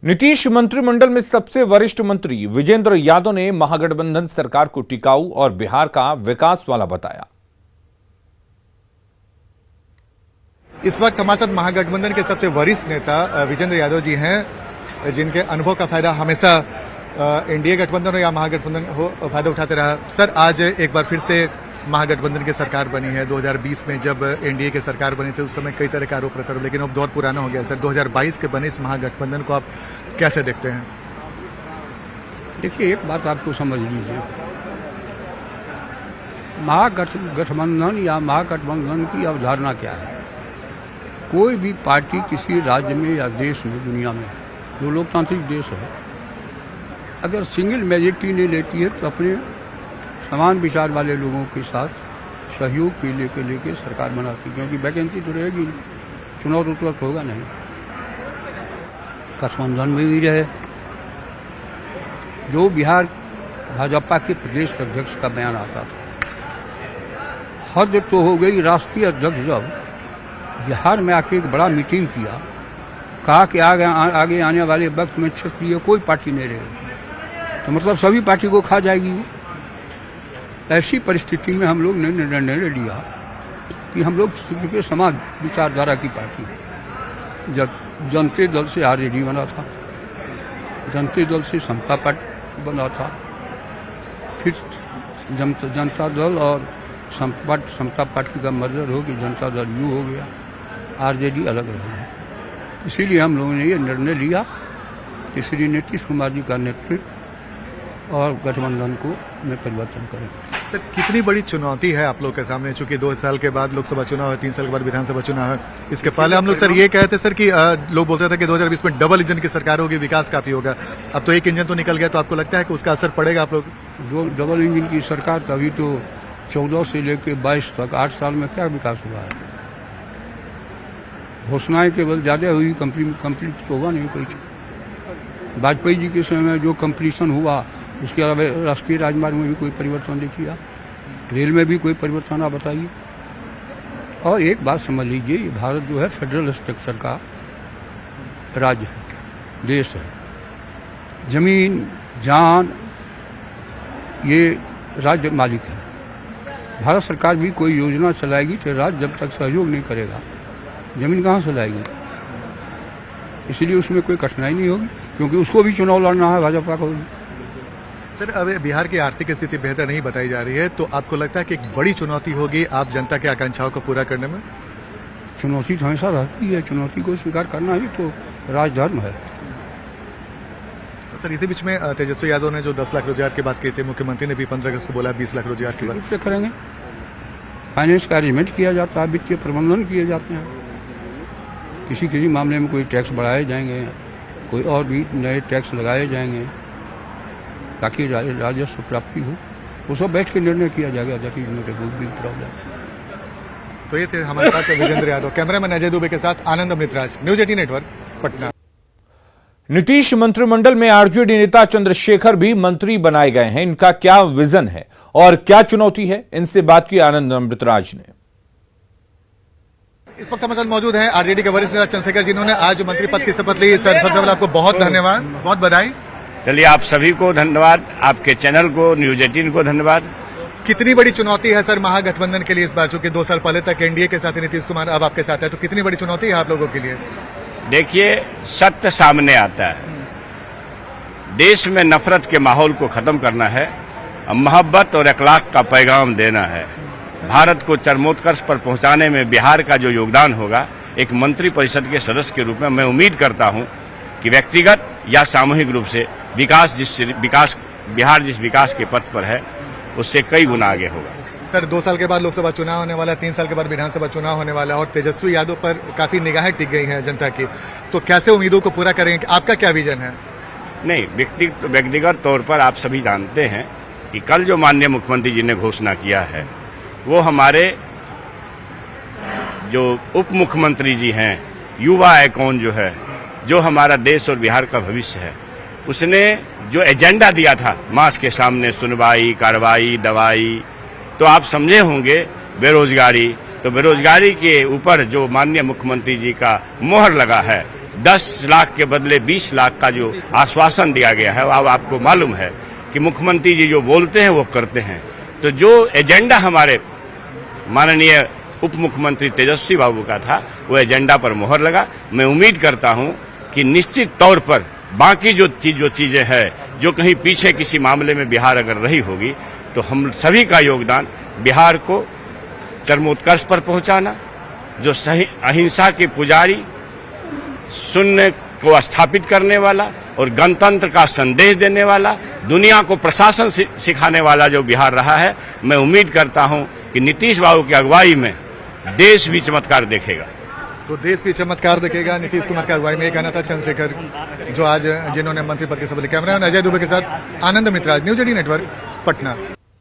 नीतीश मंत्रिमंडल में सबसे वरिष्ठ मंत्री विजेंद्र यादव ने महागठबंधन सरकार को टिकाऊ और बिहार का विकास वाला बताया। इस वक्त हमारे साथ महागठबंधन के सबसे वरिष्ठ नेता विजेंद्र यादव जी हैं, जिनके अनुभव का फायदा हमेशा एनडीए गठबंधन हो या महागठबंधन हो फायदा उठाते रहा। सर, आज एक बार फिर से महागठबंधन की सरकार बनी है। 2020 में जब एनडीए की सरकार बनी थी उस समय कई तरह के आरोप प्रत्यारोप, लेकिन अब दौर पुराना हो गया। सर, 2022 के बने इस महागठबंधन को आप कैसे देखते हैं? देखिए, एक बात आपको समझ लीजिए, महागठबंधन या महागठबंधन की अवधारणा क्या है। कोई भी पार्टी किसी राज्य में या देश में, दुनिया में जो लोकतांत्रिक देश है, अगर सिंगल मेजॉरिटी नहीं लेती है तो अपने समान विचार वाले लोगों के साथ सहयोग के लेके सरकार बनाती है, क्योंकि वैकेंसी तो रहेगी, चुनाव तो तुरंत होगा नहीं। गठबंधन में भी रहे। जो बिहार भाजपा के प्रदेश अध्यक्ष का बयान आता था, हद तो हो गई। राष्ट्रीय अध्यक्ष जब बिहार में आके एक बड़ा मीटिंग किया, कहा कि आगे आने वाले वक्त में क्षेत्रीय कोई पार्टी नहीं रहेगी, तो मतलब सभी पार्टी को खा जाएगी। ऐसी परिस्थिति में हम लोग ने निर्णय लिया कि हम लोग के समाज विचारधारा की पार्टी, जब जनता दल से आरजेडी बना था, जनता दल से समता पार्टी बना था, फिर जनता दल और समता पार्टी का मर्जर हो गया, जनता दल यू हो गया, आरजेडी अलग रहा। इसीलिए हम लोगों ने ये निर्णय लिया कि श्री नीतीश कुमार जी का नेतृत्व और गठबंधन को में परिवर्तन करें। सर, कितनी बड़ी चुनौती है आप लोग के सामने, चूंकि 2 साल के बाद लोकसभा चुनाव है, 3 साल के बाद विधानसभा चुनाव है। इसके पहले हम लोग सर ये कहते सर कि लोग बोलते थे कि 2020 में डबल इंजन की सरकार होगी, विकास काफी होगा। अब तो एक इंजन तो निकल गया, तो आपको लगता है कि उसका असर पड़ेगा आप लोग? डबल इंजन की सरकार अभी तो 14 से लेकर 22 तक 8 साल में क्या विकास हुआ है। घोषणाएं केवल ज्यादा हुई, कंप्लीट तो हुआ नहीं कोई। वाजपेयी जी के समय में जो कंप्लीशन हुआ, उसके अलावा राष्ट्रीय राजमार्ग में भी कोई परिवर्तन देखिए, रेल में भी कोई परिवर्तन आप बताइए। और एक बात समझ लीजिए, ये भारत जो है फेडरल स्ट्रक्चर का राज्य है, देश है। जमीन जान ये राज्य मालिक है। भारत सरकार भी कोई योजना चलाएगी तो राज्य जब तक सहयोग नहीं करेगा, जमीन कहाँ से लाएगी। इसलिए उसमें कोई कठिनाई नहीं होगी, क्योंकि उसको भी चुनाव लड़ना है, भाजपा को भी। सर, अब बिहार की आर्थिक स्थिति बेहतर नहीं बताई जा रही है, तो आपको लगता है कि एक बड़ी चुनौती होगी आप जनता की आकांक्षाओं को पूरा करने में? चुनौती तो हमेशा रहती है, चुनौती को स्वीकार करना ही तो राजधर्म है। सर, इसी बीच में तेजस्वी यादव ने जो 10 लाख रोजगार की बात की थी, मुख्यमंत्री ने भी 15 अगस्त को बोला 20 लाख रोजगार की बात से करेंगे। फाइनेंस का अरेंजमेंट किया जाता है, वित्तीय प्रबंधन किए जाते हैं। किसी मामले में कोई टैक्स बढ़ाए जाएंगे, कोई और भी नए टैक्स लगाए जाएंगे ताकि राजस्व प्राप्ति हो। वो सब बैठ के निर्णय किया जाएगा। That is not a big problem. तो ये थे हमारे साथ विजेंद्र यादव। कैमरामैन अजय दुबे के साथ आनंद अमृतराज, न्यूज 18 नेटवर्क, पटना। नीतीश मंत्रिमंडल में आरजेडी नेता चंद्रशेखर भी मंत्री बनाए गए हैं। इनका क्या विजन है और क्या चुनौती है, इनसे बात की आनंद अमृतराज ने। इस वक्त हमारे साथ मौजूद हैं आरजेडी के वरिष्ठ नेता चंद्रशेखर, जिन्होंने आज मंत्री पद की शपथ ली। सर, सबसे पहले आपको बहुत धन्यवाद, बहुत बधाई। चलिए, आप सभी को धन्यवाद, आपके चैनल को, न्यूज 18 को धन्यवाद। कितनी बड़ी चुनौती है सर महागठबंधन के लिए इस बार, चूंकि 2 साल पहले तक एनडीए के साथ नीतीश कुमार, अब आपके साथ है, तो कितनी बड़ी चुनौती है आप लोगों के लिए? देखिए, सत्य सामने आता है। देश में नफरत के माहौल को खत्म करना है, मोहब्बत और अखलाक का पैगाम देना है। भारत को चरमोत्कर्ष पर पहुंचाने में बिहार का जो योगदान होगा, एक मंत्री परिषद के सदस्य के रूप में मैं उम्मीद करता हूं कि व्यक्तिगत या सामूहिक रूप से बिहार जिस विकास के पथ पर है, उससे कई गुना आगे होगा। सर, 2 साल के बाद लोकसभा चुनाव होने वाला है, 3 साल के बाद विधानसभा चुनाव होने वाला है, और तेजस्वी यादव पर काफी निगाहें टिक गई हैं जनता की, तो कैसे उम्मीदों को पूरा करेंगे? आपका क्या विजन है? नहीं, व्यक्तिगत तौर पर आप सभी जानते हैं कि कल जो माननीय मुख्यमंत्री जी ने घोषणा किया है, वो हमारे जो उप मुख्यमंत्री जी हैं, युवा आइकॉन जो है, जो हमारा देश और बिहार का भविष्य है, उसने जो एजेंडा दिया था मास के सामने, सुनवाई, कार्रवाई, दवाई, तो आप समझे होंगे बेरोजगारी, तो बेरोजगारी के ऊपर जो माननीय मुख्यमंत्री जी का मोहर लगा है, 10 लाख के बदले 20 लाख का जो आश्वासन दिया गया है, अब आपको मालूम है कि मुख्यमंत्री जी जो बोलते हैं वो करते हैं। तो जो एजेंडा हमारे माननीय उप मुख्यमंत्री तेजस्वी बाबू का था, वो एजेंडा पर मोहर लगा। मैं उम्मीद करता हूं कि निश्चित तौर पर बाकी जो चीजें हैं, जो कहीं पीछे किसी मामले में बिहार अगर रही होगी, तो हम सभी का योगदान बिहार को चरमोत्कर्ष पर पहुंचाना, जो सही अहिंसा के पुजारी, शून्य को स्थापित करने वाला और गणतंत्र का संदेश देने वाला, दुनिया को प्रशासन सिखाने वाला जो बिहार रहा है, मैं उम्मीद करता हूं कि नीतीश बाबू की अगुवाई में देश भी चमत्कार देखेगा। तो देश भी चमत्कार देखेगा नीतीश कुमार की अगुवाई में, ये कहना था चंद्रशेखर जो आज जिन्होंने मंत्री पद के शपथ ली। कैमरा अजय दुबे के साथ आनंद मित्रा, न्यूज 18 नेटवर्क, पटना।